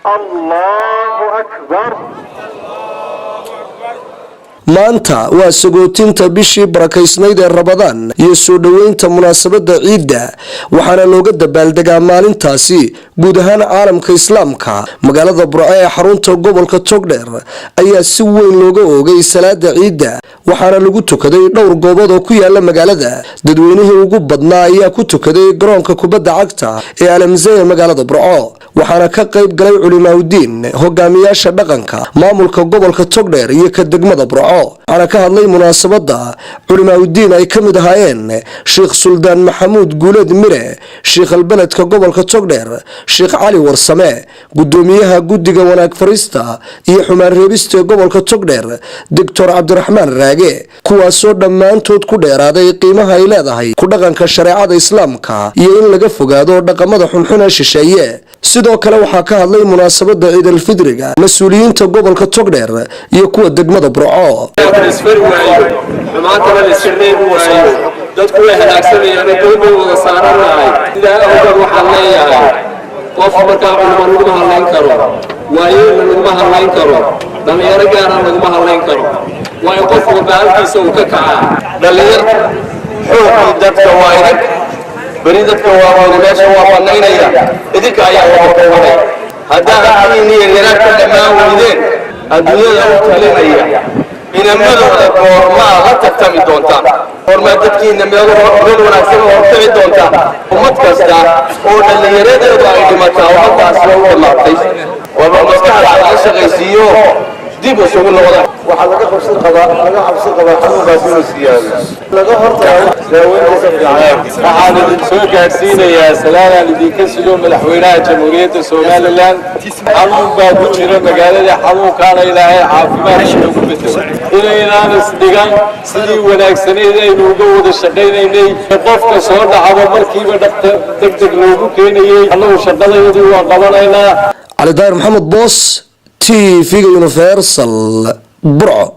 الله أكبر. maanta waa sagootinta bishii barakaysnayd ee Ramadaan iyo soo dhaweynta munaasabada ciidda waxaana looga dabaaldegaa maalintaasi guud ahaan caalamka islaamka. magaalada Burco ee xarunta gobolka Togdheer ayaa si weyn looga oogay salaada ciidda waxaana lagu tukaday dhowr goobood oo ku yaala magaalada. dadweynihii ugu badnaa ayaa ku tukaday garoonka kubadda cagta ee Alamzee ee magaalada Burco waxaana ka qayb galay culimaadudiin, hogaamiyaasha dhaqanka, maamulka gobolka Togdheer iyo ka degmada Burco. waxaana ka hadlay munaasabada culimaadudiin ay kamid ahaayeen Sheekh Suldaan Maxamuud Guuleed Mire, Sheekh Albeledka gobolka Togdheer, Sheekh Cali Warsame, gudoomiyaha guddiga wanaag farista iyo xumaan reebista ee gobolka Togdheer, Dr. Cabdiraxmaan Raage, kuwaasoo dhammaantood ku dheeraaday qiimaha ay leedahay ku dhaqanka shareecada islaamka iyo in laga fogaado dhaqamada xunxun ee shisheeye. sidoo kale waxaa ka hadlay munaasabada Ciid al-Fidriga mas'uuliyiinta gobolka Togdheer iyo kuwa degmada Burco. dadku way halaagsanayaan dowladda wada saaranahay sidaa awgeed waxaan leeyahay qof markaa culimo laguma hadlayn karo, waayeel laguma hadlayn karo, dhalinyaro gaara laguma hadlayn karo. waa in qof walba halkiisa uu ka kacaa. dhalinyar xoogii dadka waa idin beri dadka waa wada meesha waa banaynaya idinka ayaa wada qabanay. haddaan aqliin iyo yaraadka dhammaan weydeen adduunyada u talinaya inamadooda goormaa la tartami doontaan, goormaa dadkiina meel wanaagsan oo hortagi doontaan. ummad kasta oo dhallinyaradeedu ay dhimataa ummadaas waa u dhamaatay. waaba maskaxda laga shaqaysiiyo dib isugu noqda. waxaa laga cabsi qabaa xanuunkaas inuu siyaado laga hortago daaweyntiisa fiican. waxaan idin soo gaadhsiinayaa salaadaan idinka sido madaxweynaha jamhuuriyadda Somaliland. xanuun baa ku jira magaalada, xanuunkaana ilaahay caafimaad ugu bedelo. inaynaan isdhigan sidii wanaagsaneed aynu uga wada shaqaynaynay. qofka soo dhacaba markiiba degdeg loogu keenayay. annagu shaqadayadii waa qabanaynaa. Cali Daahir Maxamed Boos, TV Universal, Burco.